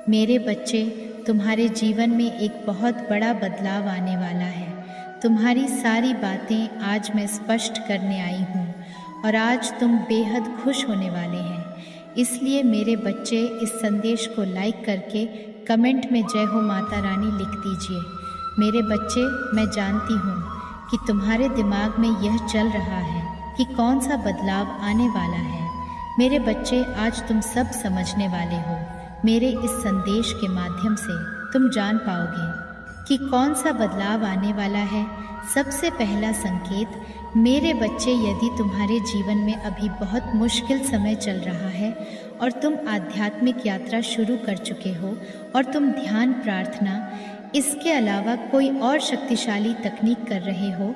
मेरे बच्चे, तुम्हारे जीवन में एक बहुत बड़ा बदलाव आने वाला है। तुम्हारी सारी बातें आज मैं स्पष्ट करने आई हूँ और आज तुम बेहद खुश होने वाले हैं। इसलिए मेरे बच्चे, इस संदेश को लाइक करके कमेंट में जय हो माता रानी लिख दीजिए। मेरे बच्चे, मैं जानती हूँ कि तुम्हारे दिमाग में यह चल रहा है कि कौन सा बदलाव आने वाला है। मेरे बच्चे, आज तुम सब समझने वाले हो। मेरे इस संदेश के माध्यम से तुम जान पाओगे कि कौन सा बदलाव आने वाला है। सबसे पहला संकेत, मेरे बच्चे, यदि तुम्हारे जीवन में अभी बहुत मुश्किल समय चल रहा है और तुम आध्यात्मिक यात्रा शुरू कर चुके हो और तुम ध्यान, प्रार्थना, इसके अलावा कोई और शक्तिशाली तकनीक कर रहे हो,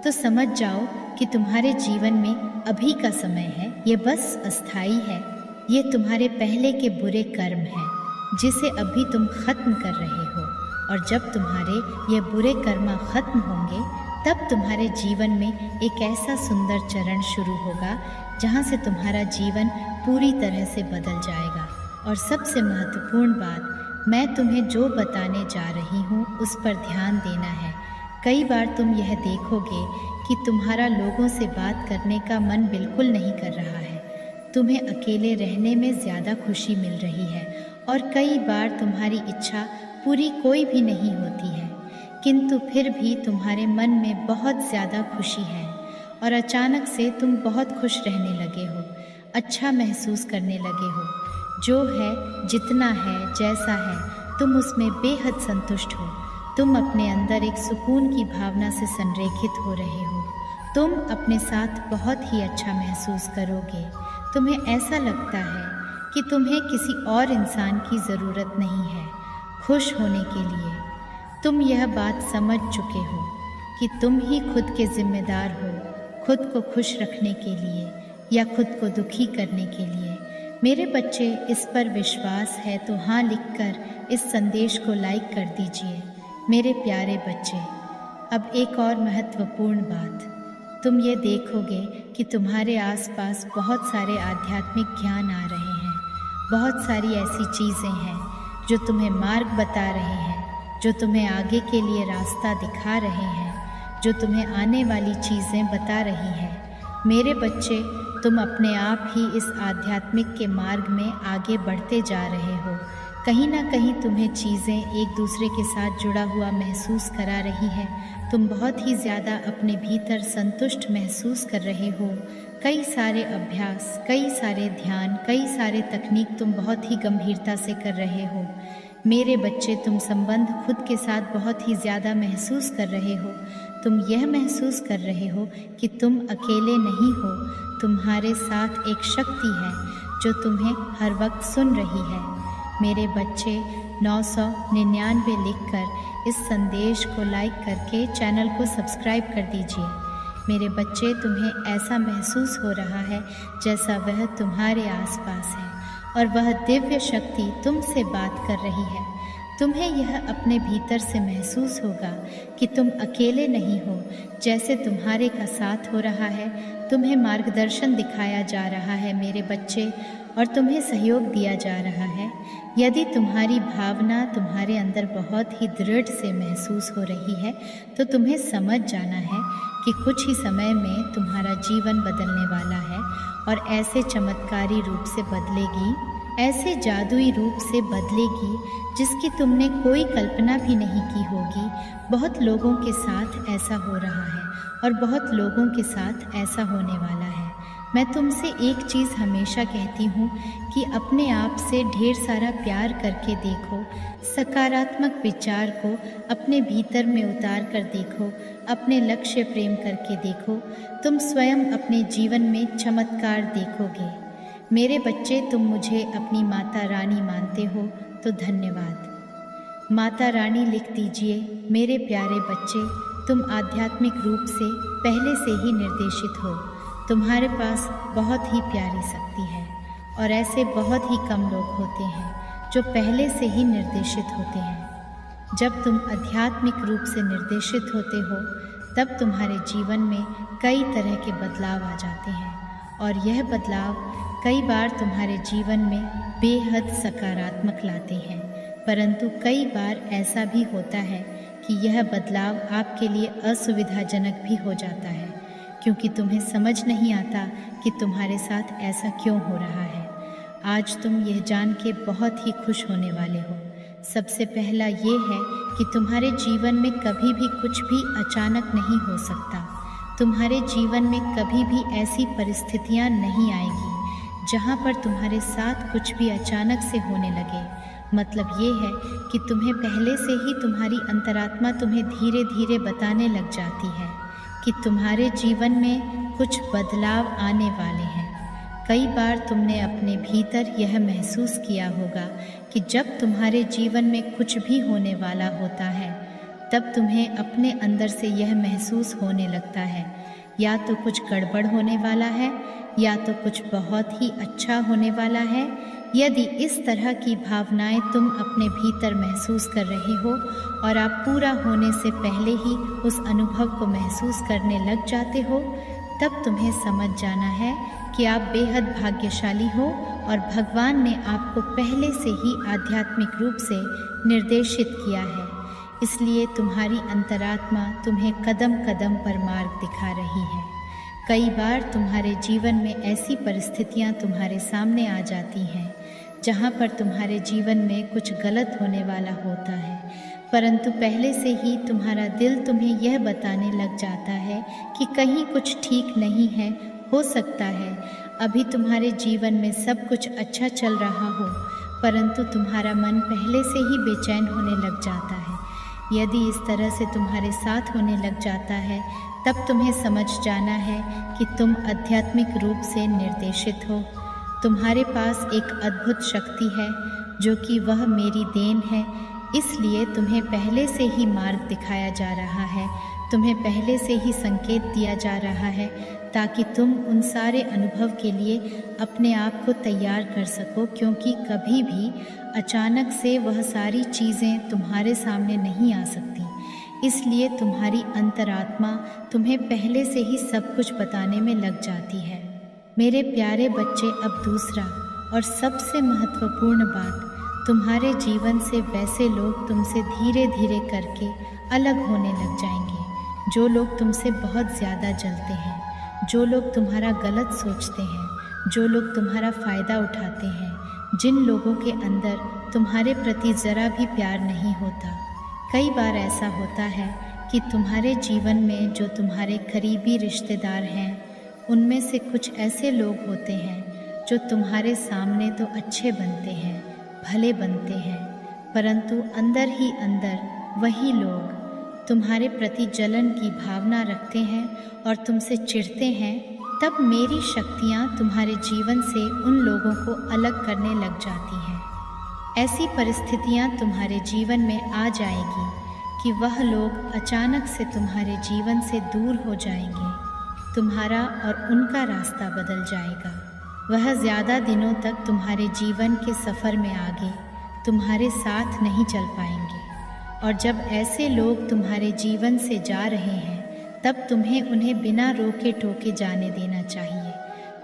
तो समझ जाओ कि तुम्हारे जीवन में अभी का समय है, ये बस अस्थाई है। ये तुम्हारे पहले के बुरे कर्म हैं जिसे अभी तुम खत्म कर रहे हो, और जब तुम्हारे ये बुरे कर्म खत्म होंगे तब तुम्हारे जीवन में एक ऐसा सुंदर चरण शुरू होगा जहाँ से तुम्हारा जीवन पूरी तरह से बदल जाएगा। और सबसे महत्वपूर्ण बात, मैं तुम्हें जो बताने जा रही हूँ उस पर ध्यान देना है। कई बार तुम यह देखोगे कि तुम्हारा लोगों से बात करने का मन बिल्कुल नहीं कर रहा है। तुम्हें अकेले रहने में ज़्यादा खुशी मिल रही है और कई बार तुम्हारी इच्छा पूरी कोई भी नहीं होती है, किंतु फिर भी तुम्हारे मन में बहुत ज़्यादा खुशी है और अचानक से तुम बहुत खुश रहने लगे हो, अच्छा महसूस करने लगे हो। जो है, जितना है, जैसा है, तुम उसमें बेहद संतुष्ट हो। तुम अपने अंदर एक सुकून की भावना से संरेखित हो रहे हो। तुम अपने साथ बहुत ही अच्छा महसूस करोगे। तुम्हें ऐसा लगता है कि तुम्हें किसी और इंसान की ज़रूरत नहीं है खुश होने के लिए। तुम यह बात समझ चुके हो कि तुम ही खुद के जिम्मेदार हो, खुद को खुश रखने के लिए या खुद को दुखी करने के लिए। मेरे बच्चे, इस पर विश्वास है तो हाँ लिखकर इस संदेश को लाइक कर दीजिए। मेरे प्यारे बच्चे, अब एक और महत्वपूर्ण बात, तुम ये देखोगे कि तुम्हारे आसपास बहुत सारे आध्यात्मिक ज्ञान आ रहे हैं। बहुत सारी ऐसी चीज़ें हैं जो तुम्हें मार्ग बता रहे हैं, जो तुम्हें आगे के लिए रास्ता दिखा रहे हैं, जो तुम्हें आने वाली चीज़ें बता रही हैं। मेरे बच्चे, तुम अपने आप ही इस आध्यात्मिक के मार्ग में आगे बढ़ते जा रहे हो। कहीं ना कहीं तुम्हें चीज़ें एक दूसरे के साथ जुड़ा हुआ महसूस करा रही है। तुम बहुत ही ज़्यादा अपने भीतर संतुष्ट महसूस कर रहे हो। कई सारे अभ्यास, कई सारे ध्यान, कई सारे तकनीक तुम बहुत ही गंभीरता से कर रहे हो। मेरे बच्चे, तुम संबंध खुद के साथ बहुत ही ज़्यादा महसूस कर रहे हो। तुम यह महसूस कर रहे हो कि तुम अकेले नहीं हो, तुम्हारे साथ एक शक्ति है जो तुम्हें हर वक्त सुन रही है। मेरे बच्चे, 999 लिखकर इस संदेश को लाइक करके चैनल को सब्सक्राइब कर दीजिए। मेरे बच्चे, तुम्हें ऐसा महसूस हो रहा है जैसा वह तुम्हारे आसपास है और वह दिव्य शक्ति तुमसे बात कर रही है। तुम्हें यह अपने भीतर से महसूस होगा कि तुम अकेले नहीं हो, जैसे तुम्हारे का साथ हो रहा है। तुम्हें मार्गदर्शन दिखाया जा रहा है मेरे बच्चे, और तुम्हें सहयोग दिया जा रहा है। यदि तुम्हारी भावना तुम्हारे अंदर बहुत ही दृढ़ से महसूस हो रही है तो तुम्हें समझ जाना है कि कुछ ही समय में तुम्हारा जीवन बदलने वाला है और ऐसे चमत्कारी रूप से बदलेगी, ऐसे जादुई रूप से बदलेगी जिसकी तुमने कोई कल्पना भी नहीं की होगी। बहुत लोगों के साथ ऐसा हो रहा है और बहुत लोगों के साथ ऐसा होने वाला है। मैं तुमसे एक चीज़ हमेशा कहती हूँ कि अपने आप से ढेर सारा प्यार करके देखो, सकारात्मक विचार को अपने भीतर में उतार कर देखो, अपने लक्ष्य प्रेम करके देखो। तुम स्वयं अपने जीवन में चमत्कार देखोगे। मेरे बच्चे, तुम मुझे अपनी माता रानी मानते हो तो धन्यवाद। माता रानी लिख दीजिए। मेरे प्यारे बच्चे, तुम आध्यात्मिक रूप से पहले से ही निर्देशित हो। तुम्हारे पास बहुत ही प्यारी शक्ति है और ऐसे बहुत ही कम लोग होते हैं जो पहले से ही निर्देशित होते हैं। जब तुम आध्यात्मिक रूप से निर्देशित होते हो तब तुम्हारे जीवन में कई तरह के बदलाव आ जाते हैं और यह बदलाव कई बार तुम्हारे जीवन में बेहद सकारात्मक लाते हैं। परंतु कई बार ऐसा भी होता है कि यह बदलाव आपके लिए असुविधाजनक भी हो जाता है, क्योंकि तुम्हें समझ नहीं आता कि तुम्हारे साथ ऐसा क्यों हो रहा है। आज तुम यह जान के बहुत ही खुश होने वाले हो। सबसे पहला ये है कि तुम्हारे जीवन में कभी भी कुछ भी अचानक नहीं हो सकता। तुम्हारे जीवन में कभी भी ऐसी परिस्थितियां नहीं आएगी जहां पर तुम्हारे साथ कुछ भी अचानक से होने लगे। मतलब ये है कि तुम्हें पहले से ही तुम्हारी अंतरात्मा तुम्हें धीरे धीरे बताने लग जाती है कि तुम्हारे जीवन में कुछ बदलाव आने वाले हैं। कई बार तुमने अपने भीतर यह महसूस किया होगा कि जब तुम्हारे जीवन में कुछ भी होने वाला होता है तब तुम्हें अपने अंदर से यह महसूस होने लगता है या तो कुछ गड़बड़ होने वाला है या तो कुछ बहुत ही अच्छा होने वाला है। यदि इस तरह की भावनाएं तुम अपने भीतर महसूस कर रहे हो और आप पूरा होने से पहले ही उस अनुभव को महसूस करने लग जाते हो, तब तुम्हें समझ जाना है कि आप बेहद भाग्यशाली हो और भगवान ने आपको पहले से ही आध्यात्मिक रूप से निर्देशित किया है। इसलिए तुम्हारी अंतरात्मा तुम्हें कदम कदम पर मार्ग दिखा रही है। कई बार तुम्हारे जीवन में ऐसी परिस्थितियां तुम्हारे सामने आ जाती हैं जहां पर तुम्हारे जीवन में कुछ गलत होने वाला होता है, परंतु पहले से ही तुम्हारा दिल तुम्हें यह बताने लग जाता है कि कहीं कुछ ठीक नहीं है। हो सकता है अभी तुम्हारे जीवन में सब कुछ अच्छा चल रहा हो, परंतु तुम्हारा मन पहले से ही बेचैन होने लग जाता है। यदि इस तरह से तुम्हारे साथ होने लग जाता है तब तुम्हें समझ जाना है कि तुम आध्यात्मिक रूप से निर्देशित हो। तुम्हारे पास एक अद्भुत शक्ति है जो कि वह मेरी देन है, इसलिए तुम्हें पहले से ही मार्ग दिखाया जा रहा है, तुम्हें पहले से ही संकेत दिया जा रहा है ताकि तुम उन सारे अनुभव के लिए अपने आप को तैयार कर सको, क्योंकि कभी भी अचानक से वह सारी चीज़ें तुम्हारे सामने नहीं आ सकती। इसलिए तुम्हारी अंतरात्मा तुम्हें पहले से ही सब कुछ बताने में लग जाती है। मेरे प्यारे बच्चे, अब दूसरा और सबसे महत्वपूर्ण बात, तुम्हारे जीवन से वैसे लोग तुमसे धीरे धीरे करके अलग होने लग जाएंगे जो लोग तुमसे बहुत ज़्यादा जलते हैं, जो लोग तुम्हारा गलत सोचते हैं, जो लोग तुम्हारा फ़ायदा उठाते हैं, जिन लोगों के अंदर तुम्हारे प्रति ज़रा भी प्यार नहीं होता। कई बार ऐसा होता है कि तुम्हारे जीवन में जो तुम्हारे करीबी रिश्तेदार हैं उनमें से कुछ ऐसे लोग होते हैं जो तुम्हारे सामने तो अच्छे बनते हैं, भले बनते हैं, परंतु अंदर ही अंदर वही लोग तुम्हारे प्रति जलन की भावना रखते हैं और तुमसे चिढ़ते हैं। तब मेरी शक्तियाँ तुम्हारे जीवन से उन लोगों को अलग करने लग जाती हैं। ऐसी परिस्थितियाँ तुम्हारे जीवन में आ जाएगी कि वह लोग अचानक से तुम्हारे जीवन से दूर हो जाएंगे। तुम्हारा और उनका रास्ता बदल जाएगा। वह ज़्यादा दिनों तक तुम्हारे जीवन के सफ़र में आगे तुम्हारे साथ नहीं चल पाएंगे। और जब ऐसे लोग तुम्हारे जीवन से जा रहे हैं तब तुम्हें उन्हें बिना रोके टोके जाने देना चाहिए।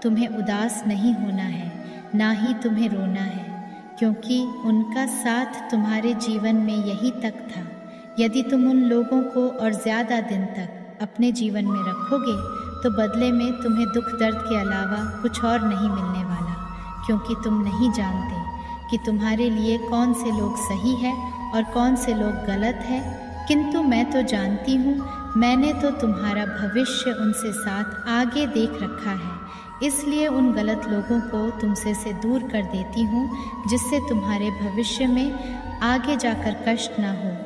तुम्हें उदास नहीं होना है, ना ही तुम्हें रोना है, क्योंकि उनका साथ तुम्हारे जीवन में यही तक था। यदि तुम उन लोगों को और ज़्यादा दिन तक अपने जीवन में रखोगे तो बदले में तुम्हें दुख दर्द के अलावा कुछ और नहीं मिलने वाला, क्योंकि तुम नहीं जानते कि तुम्हारे लिए कौन से लोग सही है और कौन से लोग गलत है। किंतु मैं तो जानती हूँ, मैंने तो तुम्हारा भविष्य उनसे साथ आगे देख रखा है, इसलिए उन गलत लोगों को तुमसे से दूर कर देती हूँ, जिससे तुम्हारे भविष्य में आगे जाकर कष्ट ना हो।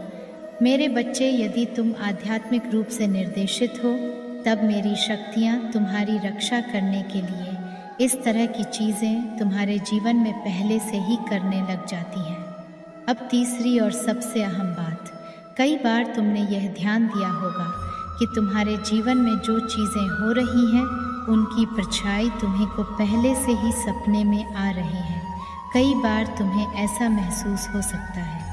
मेरे बच्चे, यदि तुम आध्यात्मिक रूप से निर्देशित हो तब मेरी शक्तियाँ तुम्हारी रक्षा करने के लिए इस तरह की चीज़ें तुम्हारे जीवन में पहले से ही करने लग जाती हैं। अब तीसरी और सबसे अहम बात, कई बार तुमने यह ध्यान दिया होगा कि तुम्हारे जीवन में जो चीज़ें हो रही हैं उनकी परछाई तुम्हें को पहले से ही सपने में आ रही है। कई बार तुम्हें ऐसा महसूस हो सकता है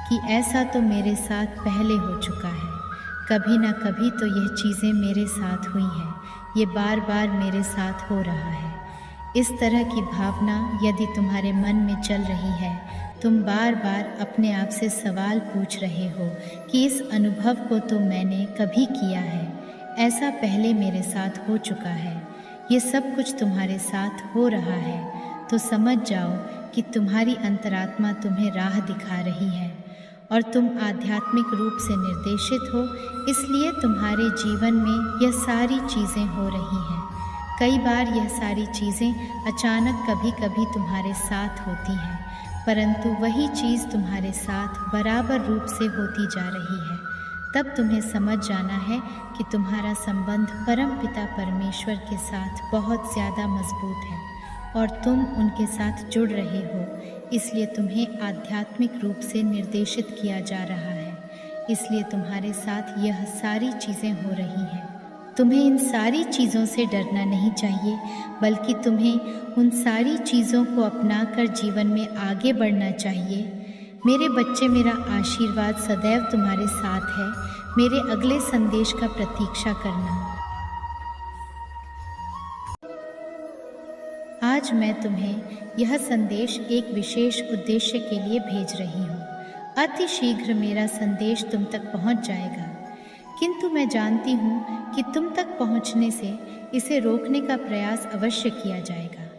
कि ऐसा तो मेरे साथ पहले हो चुका है, कभी ना कभी तो यह चीज़ें मेरे साथ हुई हैं, ये बार बार मेरे साथ हो रहा है। इस तरह की भावना यदि तुम्हारे मन में चल रही है तुम बार बार अपने आप से सवाल पूछ रहे हो कि इस अनुभव को तो मैंने कभी किया है, ऐसा पहले मेरे साथ हो चुका है, ये सब कुछ तुम्हारे साथ हो रहा है। तो समझ जाओ कि तुम्हारी अंतरात्मा तुम्हें राह दिखा रही है और तुम आध्यात्मिक रूप से निर्देशित हो, इसलिए तुम्हारे जीवन में यह सारी चीज़ें हो रही हैं। कई बार यह सारी चीज़ें अचानक कभी कभी तुम्हारे साथ होती हैं, परंतु वही चीज़ तुम्हारे साथ बराबर रूप से होती जा रही है। तब तुम्हें समझ जाना है कि तुम्हारा संबंध परम पिता परमेश्वर के साथ बहुत ज़्यादा मजबूत है और तुम उनके साथ जुड़ रहे हो, इसलिए तुम्हें आध्यात्मिक रूप से निर्देशित किया जा रहा है। इसलिए तुम्हारे साथ यह सारी चीज़ें हो रही हैं। तुम्हें इन सारी चीज़ों से डरना नहीं चाहिए, बल्कि तुम्हें उन सारी चीज़ों को अपनाकर जीवन में आगे बढ़ना चाहिए। मेरे बच्चे, मेरा आशीर्वाद सदैव तुम्हारे साथ है। मेरे अगले संदेश का प्रतीक्षा करना। आज मैं तुम्हें यह संदेश एक विशेष उद्देश्य के लिए भेज रही हूँ। अति शीघ्र मेरा संदेश तुम तक पहुँच जाएगा, किंतु मैं जानती हूँ कि तुम तक पहुँचने से इसे रोकने का प्रयास अवश्य किया जाएगा।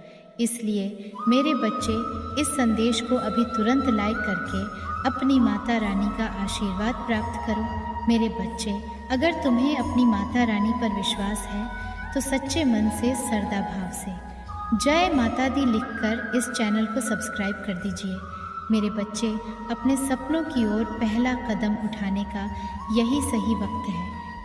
इसलिए मेरे बच्चे, इस संदेश को अभी तुरंत लाइक करके अपनी माता रानी का आशीर्वाद प्राप्त करो। मेरे बच्चे, अगर तुम्हें अपनी माता रानी पर विश्वास है तो सच्चे मन से, श्रद्धा भाव से जय माता दी लिखकर इस चैनल को सब्सक्राइब कर दीजिए। मेरे बच्चे, अपने सपनों की ओर पहला कदम उठाने का यही सही वक्त है,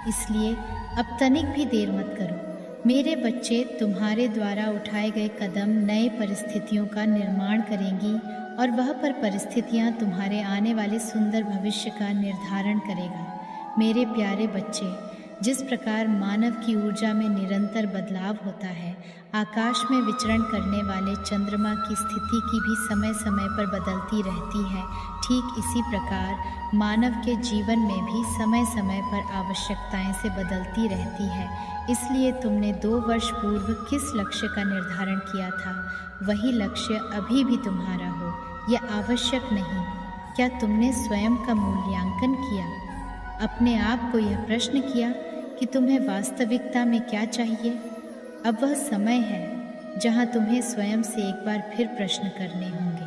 इसलिए अब तनिक भी देर मत करो। मेरे बच्चे, तुम्हारे द्वारा उठाए गए कदम नए परिस्थितियों का निर्माण करेंगी और वह पर परिस्थितियाँ तुम्हारे आने वाले सुंदर भविष्य का निर्धारण करेगा। मेरे प्यारे बच्चे, जिस प्रकार मानव की ऊर्जा में निरंतर बदलाव होता है, आकाश में विचरण करने वाले चंद्रमा की स्थिति की भी समय समय पर बदलती रहती है, ठीक इसी प्रकार मानव के जीवन में भी समय समय पर आवश्यकताएं से बदलती रहती है। इसलिए तुमने 2 वर्ष पूर्व किस लक्ष्य का निर्धारण किया था, वही लक्ष्य अभी भी तुम्हारा हो, यह आवश्यक नहीं। क्या तुमने स्वयं का मूल्यांकन किया? अपने आप को यह प्रश्न किया कि तुम्हें वास्तविकता में क्या चाहिए? अब वह समय है जहां तुम्हें स्वयं से एक बार फिर प्रश्न करने होंगे।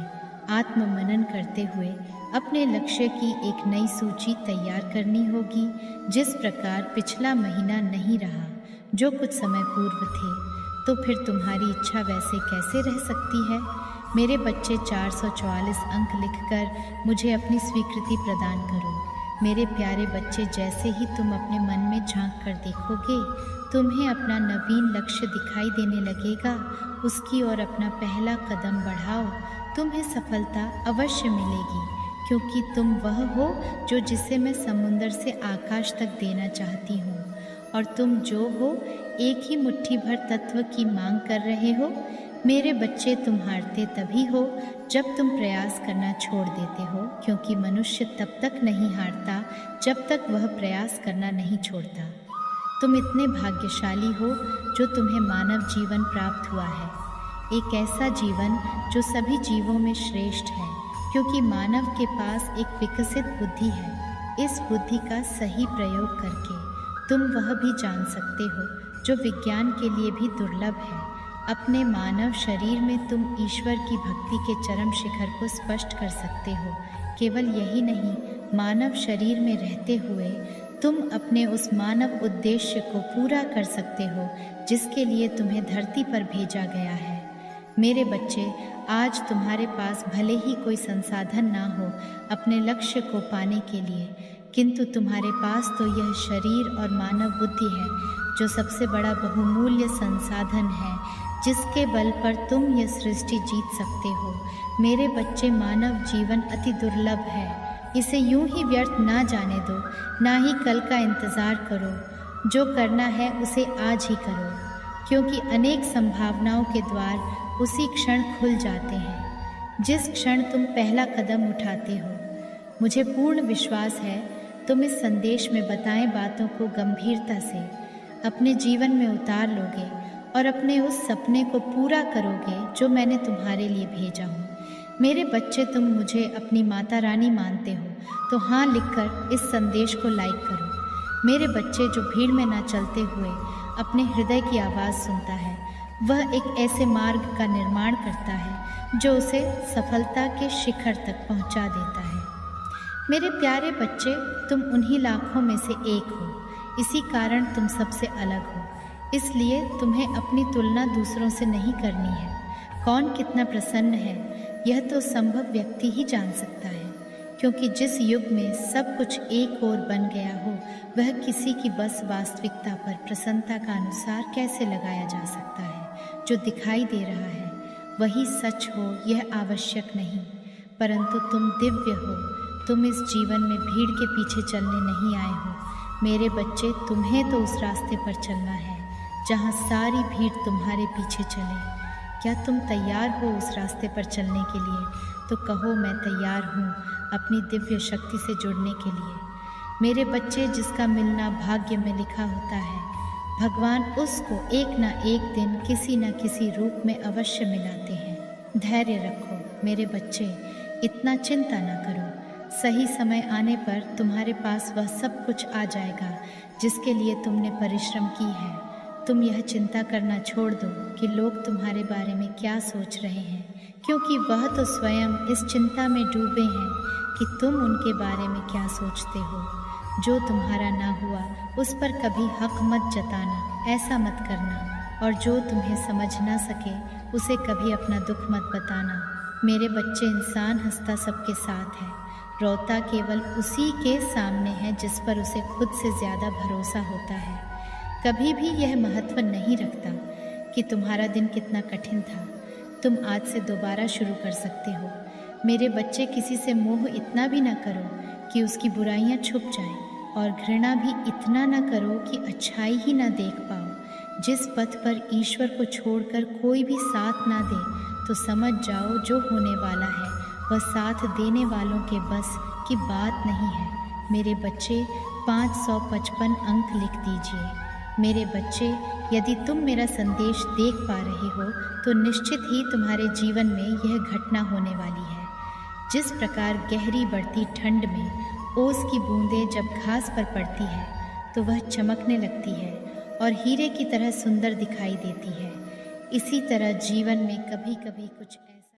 आत्ममनन करते हुए अपने लक्ष्य की एक नई सूची तैयार करनी होगी। जिस प्रकार पिछला महीना नहीं रहा जो कुछ समय पूर्व थे, तो फिर तुम्हारी इच्छा वैसे कैसे रह सकती है? मेरे बच्चे, 444 अंक लिखकर मुझे अपनी स्वीकृति प्रदान करो। मेरे प्यारे बच्चे, जैसे ही तुम अपने मन में झांक कर देखोगे, तुम्हें अपना नवीन लक्ष्य दिखाई देने लगेगा। उसकी ओर अपना पहला कदम बढ़ाओ, तुम्हें सफलता अवश्य मिलेगी, क्योंकि तुम वह हो जिसे मैं समुंदर से आकाश तक देना चाहती हूँ। और तुम जो हो, एक ही मुट्ठी भर तत्व की मांग कर रहे हो। मेरे बच्चे, तुम हारते तभी हो जब तुम प्रयास करना छोड़ देते हो, क्योंकि मनुष्य तब तक नहीं हारता जब तक वह प्रयास करना नहीं छोड़ता। तुम इतने भाग्यशाली हो जो तुम्हें मानव जीवन प्राप्त हुआ है, एक ऐसा जीवन जो सभी जीवों में श्रेष्ठ है, क्योंकि मानव के पास एक विकसित बुद्धि है। इस बुद्धि का सही प्रयोग करके तुम वह भी जान सकते हो जो विज्ञान के लिए भी दुर्लभ है। अपने मानव शरीर में तुम ईश्वर की भक्ति के चरम शिखर को स्पष्ट कर सकते हो। केवल यही नहीं, मानव शरीर में रहते हुए तुम अपने उस मानव उद्देश्य को पूरा कर सकते हो जिसके लिए तुम्हें धरती पर भेजा गया है। मेरे बच्चे, आज तुम्हारे पास भले ही कोई संसाधन ना हो अपने लक्ष्य को पाने के लिए, किंतु तुम्हारे पास तो यह शरीर और मानव बुद्धि है जो सबसे बड़ा बहुमूल्य संसाधन है, जिसके बल पर तुम यह सृष्टि जीत सकते हो। मेरे बच्चे, मानव जीवन अति दुर्लभ है, इसे यूं ही व्यर्थ ना जाने दो, ना ही कल का इंतज़ार करो। जो करना है उसे आज ही करो, क्योंकि अनेक संभावनाओं के द्वार उसी क्षण खुल जाते हैं जिस क्षण तुम पहला कदम उठाते हो। मुझे पूर्ण विश्वास है तुम इस संदेश में बताएं बातों को गंभीरता से अपने जीवन में उतार लोगे और अपने उस सपने को पूरा करोगे जो मैंने तुम्हारे लिए भेजा हूँ। मेरे बच्चे, तुम मुझे अपनी माता रानी मानते हो तो हाँ लिखकर इस संदेश को लाइक करो। मेरे बच्चे, जो भीड़ में ना चलते हुए अपने हृदय की आवाज़ सुनता है, वह एक ऐसे मार्ग का निर्माण करता है जो उसे सफलता के शिखर तक पहुंचा देता है। मेरे प्यारे बच्चे, तुम उन्हीं लाखों में से एक हो, इसी कारण तुम सबसे अलग हो। इसलिए तुम्हें अपनी तुलना दूसरों से नहीं करनी है। कौन कितना प्रसन्न है यह तो संभव व्यक्ति ही जान सकता है, क्योंकि जिस युग में सब कुछ एक ओर बन गया हो, वह किसी की बस वास्तविकता पर प्रसन्नता का अनुसार कैसे लगाया जा सकता है। जो दिखाई दे रहा है वही सच हो यह आवश्यक नहीं, परंतु तुम दिव्य हो। तुम इस जीवन में भीड़ के पीछे चलने नहीं आए हो। मेरे बच्चे, तुम्हें तो उस रास्ते पर चलना है जहाँ सारी भीड़ तुम्हारे पीछे चले। क्या तुम तैयार हो उस रास्ते पर चलने के लिए? तो कहो, मैं तैयार हूँ अपनी दिव्य शक्ति से जुड़ने के लिए। मेरे बच्चे, जिसका मिलना भाग्य में लिखा होता है, भगवान उसको एक ना एक दिन किसी न किसी रूप में अवश्य मिलाते हैं। धैर्य रखो मेरे बच्चे, इतना चिंता ना करो। सही समय आने पर तुम्हारे पास वह सब कुछ आ जाएगा जिसके लिए तुमने परिश्रम की है। तुम यह चिंता करना छोड़ दो कि लोग तुम्हारे बारे में क्या सोच रहे हैं, क्योंकि वह तो स्वयं इस चिंता में डूबे हैं कि तुम उनके बारे में क्या सोचते हो। जो तुम्हारा ना हुआ उस पर कभी हक मत जताना, ऐसा मत करना। और जो तुम्हें समझ ना सके उसे कभी अपना दुख मत बताना। मेरे बच्चे, इंसान हंसता सबके साथ है, रोता केवल उसी के सामने है जिस पर उसे खुद से ज़्यादा भरोसा होता है। कभी भी यह महत्व नहीं रखता कि तुम्हारा दिन कितना कठिन था। तुम आज से दोबारा शुरू कर सकते हो। मेरे बच्चे, किसी से मोह इतना भी ना करो कि उसकी बुराइयां छुप जाएं, और घृणा भी इतना ना करो कि अच्छाई ही ना देख पाओ। जिस पथ पर ईश्वर को छोड़कर कोई भी साथ ना दे, तो समझ जाओ जो होने वाला है वह साथ देने वालों के बस की बात नहीं है। मेरे बच्चे, 555 अंक लिख दीजिए। मेरे बच्चे, यदि तुम मेरा संदेश देख पा रहे हो तो निश्चित ही तुम्हारे जीवन में यह घटना होने वाली है। जिस प्रकार गहरी बढ़ती ठंड में ओस की बूंदें जब घास पर पड़ती है तो वह चमकने लगती है और हीरे की तरह सुंदर दिखाई देती है, इसी तरह जीवन में कभी कभी कुछ